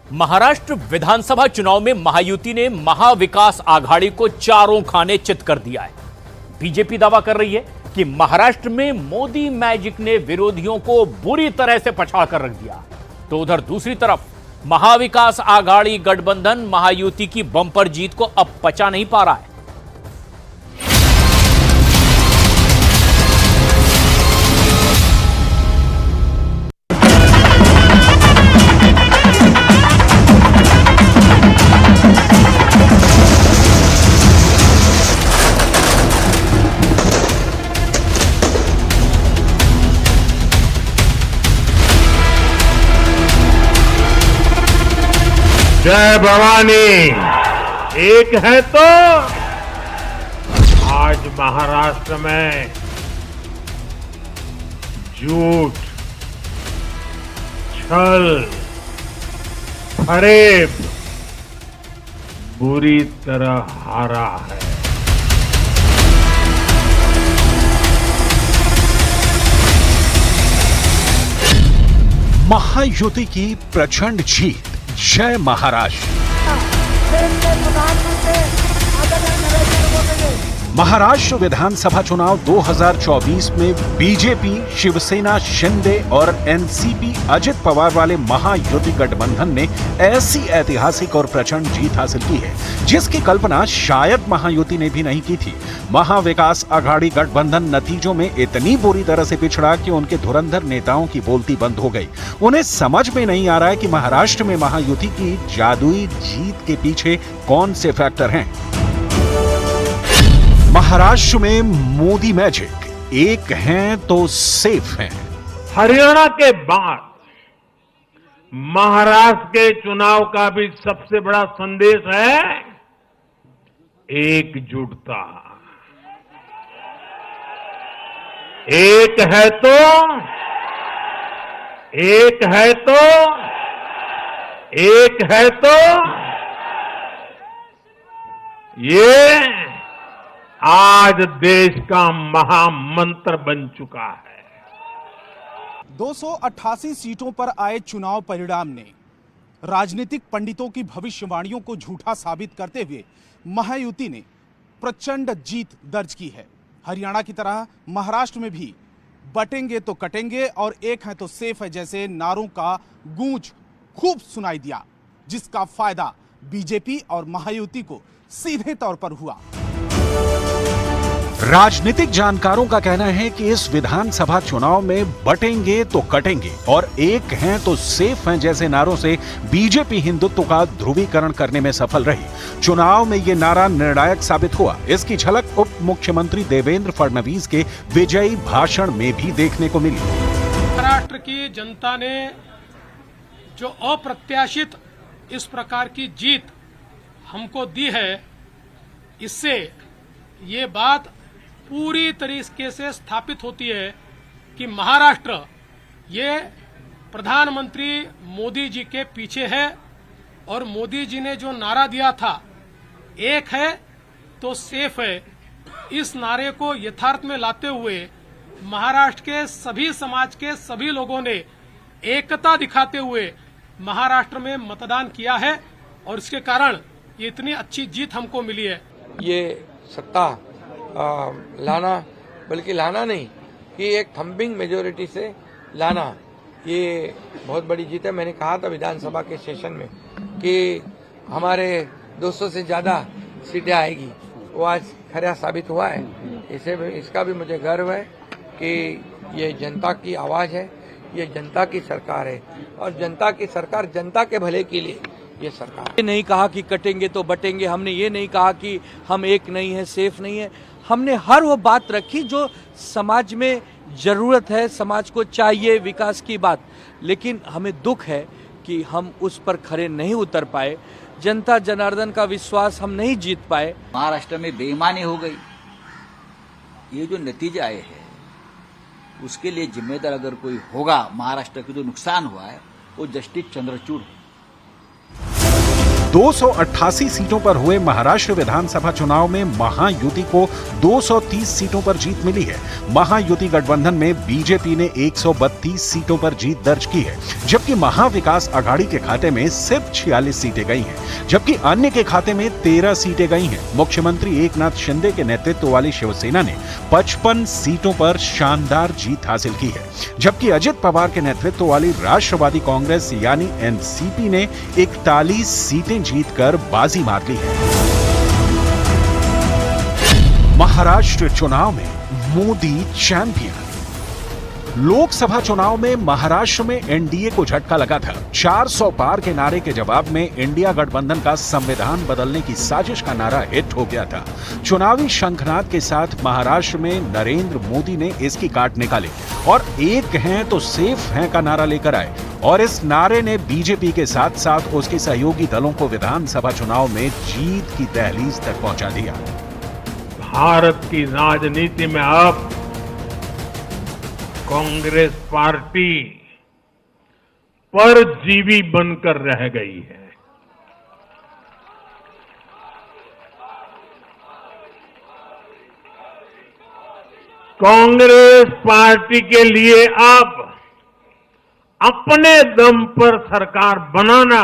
महाराष्ट्र विधानसभा चुनाव में महायुति ने महाविकास आघाड़ी को चारों खाने चित कर दिया है। बीजेपी दावा कर रही है कि महाराष्ट्र में मोदी मैजिक ने विरोधियों को बुरी तरह से पछाड़ कर रख दिया, तो उधर दूसरी तरफ महाविकास आघाड़ी गठबंधन महायुति की बंपर जीत को अब पचा नहीं पा रहा है। जय भवानी एक है तो आज महाराष्ट्र में झूठ, छल, फरेब बुरी तरह हारा है। महायुति की प्रचंड जीत। जय महाराष्ट्र। महाराष्ट्र विधानसभा चुनाव 2024 में बीजेपी, शिवसेना, शिंदे और एनसीपी अजित पवार वाले महायुति गठबंधन ने ऐसी ऐतिहासिक और प्रचंड जीत हासिल की है जिसकी कल्पना शायद महायुति ने भी नहीं की थी। महाविकास आघाड़ी गठबंधन नतीजों में इतनी बुरी तरह से पिछड़ा कि उनके धुरंधर नेताओं की बोलती बंद हो गई। उन्हें समझ में नहीं आ रहा है कि महाराष्ट्र में महायुति की जादुई जीत के पीछे कौन से फैक्टर हैं। महाराष्ट्र में मोदी मैजिक, एक हैं तो सेफ हैं। हरियाणा के बाद महाराष्ट्र के चुनाव का भी सबसे बड़ा संदेश है एकजुटता। एक है तो एक है तो एक है तो ये आज देश का महामंत्र बन चुका है। 288 सीटों पर आए चुनाव परिणाम ने राजनीतिक पंडितों की भविष्यवाणियों को झूठा साबित करते हुए महायुति ने प्रचंड जीत दर्ज की है। हरियाणा की तरह महाराष्ट्र में भी बटेंगे तो कटेंगे और एक है तो सेफ है जैसे नारों का गूंज खूब सुनाई दिया, जिसका फायदा बीजेपी और महायुति को सीधे तौर पर हुआ। राजनीतिक जानकारों का कहना है कि इस विधानसभा चुनाव में बटेंगे तो कटेंगे और एक हैं तो सेफ हैं जैसे नारों से बीजेपी हिंदुत्व का ध्रुवीकरण करने में सफल रही। चुनाव में ये नारा निर्णायक साबित हुआ। इसकी झलक उप मुख्यमंत्री देवेंद्र फडणवीस के विजयी भाषण में भी देखने को मिली। महाराष्ट्र की जनता ने जो अप्रत्याशित इस प्रकार की जीत हमको दी है, इससे ये बात पूरी तरीके से स्थापित होती है कि महाराष्ट्र ये प्रधानमंत्री मोदी जी के पीछे है और मोदी जी ने जो नारा दिया था एक है तो सेफ है, इस नारे को यथार्थ में लाते हुए महाराष्ट्र के सभी समाज के सभी लोगों ने एकता दिखाते हुए महाराष्ट्र में मतदान किया है और इसके कारण ये इतनी अच्छी जीत हमको मिली है। ये सत्ता लाना, बल्कि लाना नहीं कि एक थंबिंग मेजोरिटी से लाना, ये बहुत बड़ी जीत है। मैंने कहा था विधानसभा के सेशन में कि हमारे 200 से ज्यादा सीटें आएगी, वो आज खरा साबित हुआ है। इसका भी मुझे गर्व है कि ये जनता की आवाज है, ये जनता की सरकार है और जनता की सरकार जनता के भले के लिए ये सरकार। ये नहीं कहा कि कटेंगे तो बटेंगे, हमने ये नहीं कहा कि हम एक नहीं है, सेफ नहीं है। हमने हर वो बात रखी जो समाज में जरूरत है, समाज को चाहिए विकास की बात, लेकिन हमें दुख है कि हम उस पर खरे नहीं उतर पाए। जनता जनार्दन का विश्वास हम नहीं जीत पाए। महाराष्ट्र में बेईमानी हो गई। ये जो नतीजे आए हैं उसके लिए जिम्मेदार अगर कोई होगा महाराष्ट्र को जो नुकसान हुआ है वो जस्टिस चंद्रचूड़ है। 288 सीटों पर हुए महाराष्ट्र विधानसभा चुनाव में महायुति को 230 सीटों पर जीत मिली है। महायुति गठबंधन में बीजेपी ने 132 सीटों पर जीत दर्ज की है, जबकि महाविकास आघाड़ी के खाते में सिर्फ 46 सीटें गई हैं, जबकि अन्य के खाते में 13 सीटें गई हैं। मुख्यमंत्री एकनाथ शिंदे के नेतृत्व वाली शिवसेना ने 55 सीटों पर शानदार जीत हासिल की है, जबकि अजित पवार के नेतृत्व वाली राष्ट्रवादी कांग्रेस यानी एनसीपी ने 41 सीटें जीतकर बाजी मार ली है। महाराष्ट्र चुनाव में मोदी चैंपियन। लोकसभा चुनाव में महाराष्ट्र में एनडीए को झटका लगा था। 400 पार के नारे के जवाब में इंडिया गठबंधन का संविधान बदलने की साजिश का नारा हिट हो गया था। चुनावी शंखनाद के साथ महाराष्ट्र में नरेंद्र मोदी ने इसकी काट निकाली और एक हैं तो सेफ हैं का नारा लेकर आए और इस नारे ने बीजेपी के साथ साथ उसके सहयोगी दलों को विधानसभा चुनाव में जीत की दहलीज तक पहुंचा दिया। भारत की राजनीति में अब कांग्रेस पार्टी परजीवी बनकर रह गई है। कांग्रेस पार्टी के लिए अब अपने दम पर सरकार बनाना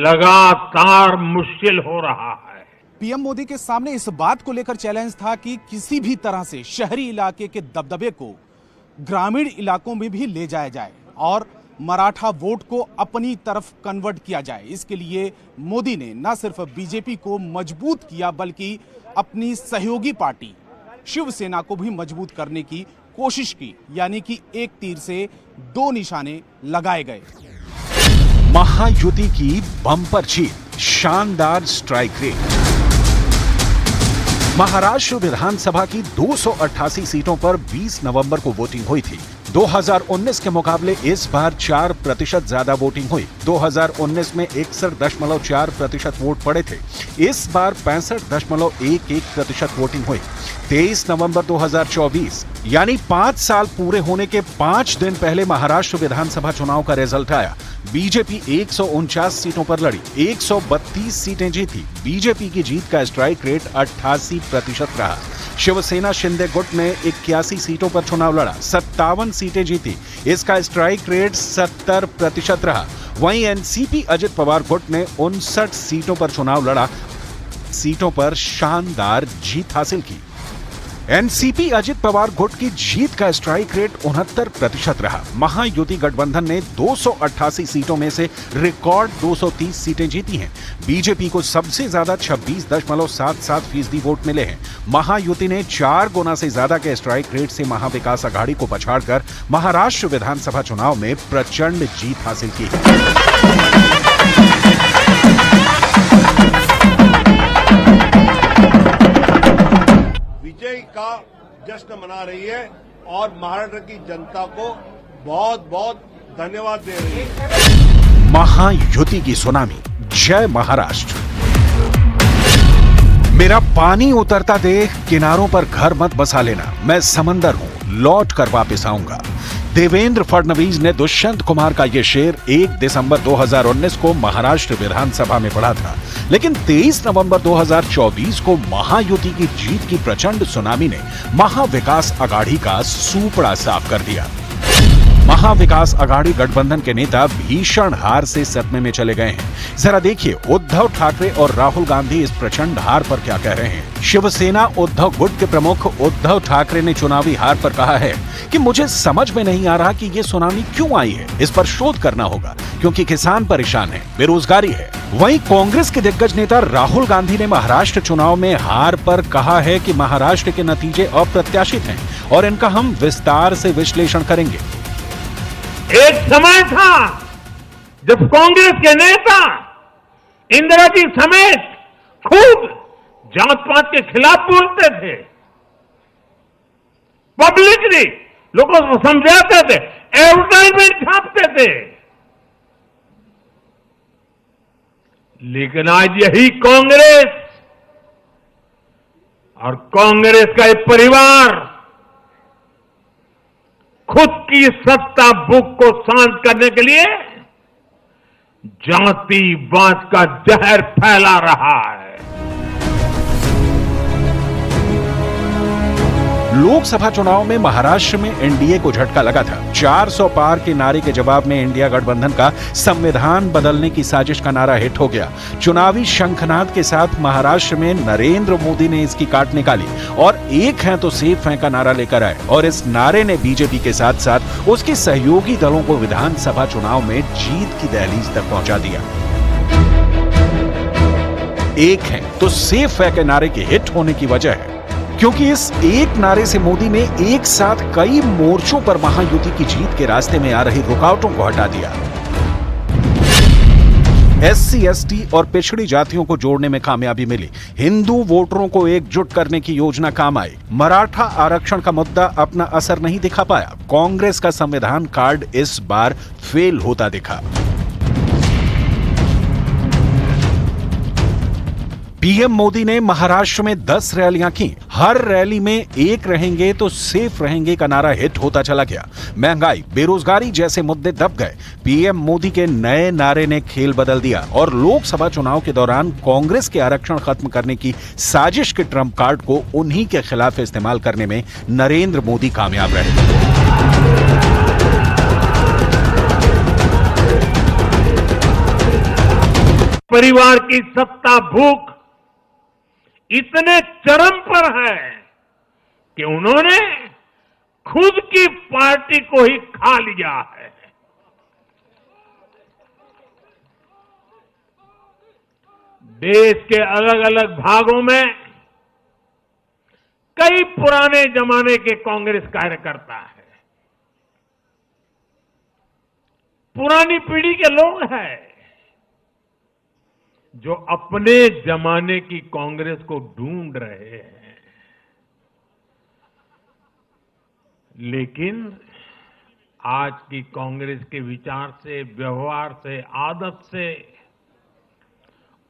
लगातार मुश्किल हो रहा है। पीएम मोदी के सामने इस बात को लेकर चैलेंज था कि किसी भी तरह से शहरी इलाके के दबदबे को ग्रामीण इलाकों में भी ले जाया जाए और मराठा वोट को अपनी तरफ कन्वर्ट किया जाए। इसके लिए मोदी ने न सिर्फ बीजेपी को मजबूत किया बल्कि अपनी सहयोगी पार्टी शिवसेना को भी मजबूत करने की कोशिश की, यानी कि एक तीर से दो निशाने लगाए गए। महायुति की बम्पर जीत, शानदार स्ट्राइक रेट। महाराष्ट्र विधानसभा की 288 सीटों पर 20 नवंबर को वोटिंग हुई थी। 2019 के मुकाबले इस बार 4% ज्यादा वोटिंग हुई। 2019 में 61.4% वोट पड़े थे, इस बार 65.11% वोटिंग हुई। 23 नवंबर 2024 यानी 5 साल पूरे होने के 5 दिन पहले महाराष्ट्र विधानसभा चुनाव का रिजल्ट आया। बीजेपी 149 सीटों पर लड़ी, 132 सीटें जीती। बीजेपी की जीत का स्ट्राइक रेट 88% रहा। शिवसेना शिंदे गुट ने 81 सीटों पर चुनाव लड़ा, 57 सीटें जीती, इसका स्ट्राइक रेट 70% रहा। वहीं एनसीपी अजित पवार गुट ने 59 सीटों पर चुनाव लड़ा, सीटों पर शानदार जीत हासिल की। एनसीपी अजित पवार गुट की जीत का स्ट्राइक रेट 69% रहा। महायुति गठबंधन ने 288 सीटों में से रिकॉर्ड 230 सीटें जीती हैं। बीजेपी को सबसे ज्यादा 26.77% वोट मिले हैं। महायुति ने 4 गुना से ज्यादा के स्ट्राइक रेट से महाविकास आघाड़ी को पछाड़कर महाराष्ट्र विधानसभा चुनाव में प्रचंड जीत हासिल की है। विजय का जश्न मना रही है और महाराष्ट्र की जनता को बहुत बहुत धन्यवाद दे रही है। महायुति की सुनामी, जय महाराष्ट्र। मेरा पानी उतरता देख किनारों पर घर मत बसा लेना, मैं समंदर हूं, लौट कर वापस आऊंगा। देवेंद्र फडणवीस ने दुष्यंत कुमार का यह शेर 1 दिसंबर 2019 को महाराष्ट्र विधानसभा में पढ़ा था, लेकिन 23 नवंबर 2024 को महायुति की जीत की प्रचंड सुनामी ने महाविकास आघाड़ी का सूपड़ा साफ कर दिया। महाविकास आघाड़ी गठबंधन के नेता भीषण हार से सदमे में चले गए हैं। जरा देखिए उद्धव ठाकरे और राहुल गांधी इस प्रचंड हार पर क्या कह रहे हैं। शिवसेना उद्धव गुट के प्रमुख उद्धव ठाकरे ने चुनावी हार पर कहा है कि मुझे समझ में नहीं आ रहा कि ये सुनामी क्यों आई है, इस पर शोध करना होगा क्योंकि किसान परेशान है, बेरोजगारी है। वहीं कांग्रेस के दिग्गज नेता राहुल गांधी ने महाराष्ट्र चुनाव में हार पर कहा है कि महाराष्ट्र के नतीजे अप्रत्याशित हैं और इनका हम विस्तार से विश्लेषण करेंगे। एक समय था जब कांग्रेस के नेता इंदिरा जी समेत खुद जात पात के खिलाफ बोलते थे, पब्लिकली लोगों को समझाते थे, एडवर्टाइजमेंट छापते थे। लेकिन आज यही कांग्रेस और कांग्रेस का एक परिवार खुद की सत्ता भूख को शांत करने के लिए जातिवाद का जहर फैला रहा है। लोकसभा चुनाव में महाराष्ट्र में एनडीए को झटका लगा था। 400 पार के नारे के जवाब में इंडिया गठबंधन का संविधान बदलने की साजिश का नारा हिट हो गया। चुनावी शंखनाद के साथ महाराष्ट्र में नरेंद्र मोदी ने इसकी काट निकाली और एक है तो सेफ है का नारा लेकर आए और इस नारे ने बीजेपी के साथ साथ उसके सहयोगी दलों को विधानसभा चुनाव में जीत की दहलीज तक पहुंचा दिया। एक है तो सेफ है के नारे के हिट होने की वजह है क्योंकि इस एक नारे से मोदी ने एक साथ कई मोर्चों पर महायुति की जीत के रास्ते में आ रही रुकावटों को हटा दिया। एससी, एसटी और पिछड़ी जातियों को जोड़ने में कामयाबी मिली। हिंदू वोटरों को एकजुट करने की योजना काम आई। मराठा आरक्षण का मुद्दा अपना असर नहीं दिखा पाया। कांग्रेस का संविधान कार्ड इस बार फेल होता दिखा। पीएम मोदी ने महाराष्ट्र में 10 रैलियां की। हर रैली में एक रहेंगे तो सेफ रहेंगे का नारा हिट होता चला गया। महंगाई, बेरोजगारी जैसे मुद्दे दब गए। पीएम मोदी के नए नारे ने खेल बदल दिया और लोकसभा चुनाव के दौरान कांग्रेस के आरक्षण खत्म करने की साजिश के ट्रम्प कार्ड को उन्हीं के खिलाफ इस्तेमाल करने में नरेंद्र मोदी कामयाब रहे। परिवार की सत्ता भूख इतने चरम पर है कि उन्होंने खुद की पार्टी को ही खा लिया है। देश के अलग अलग भागों में कई पुराने जमाने के कांग्रेस कार्यकर्ता है, पुरानी पीढ़ी के लोग हैं जो अपने जमाने की कांग्रेस को ढूंढ रहे हैं। लेकिन आज की कांग्रेस के विचार से, व्यवहार से, आदत से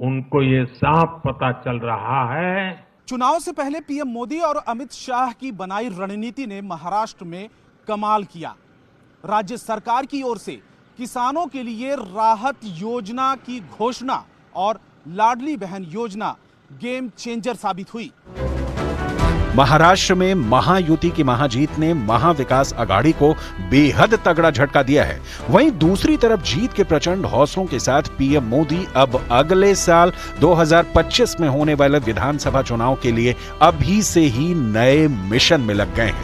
उनको ये साफ पता चल रहा है। चुनाव से पहले पीएम मोदी और अमित शाह की बनाई रणनीति ने महाराष्ट्र में कमाल किया। राज्य सरकार की ओर से किसानों के लिए राहत योजना की घोषणा और लाडली बहन योजना गेम चेंजर साबित हुई। महाराष्ट्र में महायुति की महाजीत ने महाविकास आघाड़ी को बेहद तगड़ा झटका दिया है। वहीं दूसरी तरफ जीत के प्रचंड हौसलों के साथ पीएम मोदी अब अगले साल 2025 में होने वाले विधानसभा चुनाव के लिए अभी से ही नए मिशन में लग गए हैं।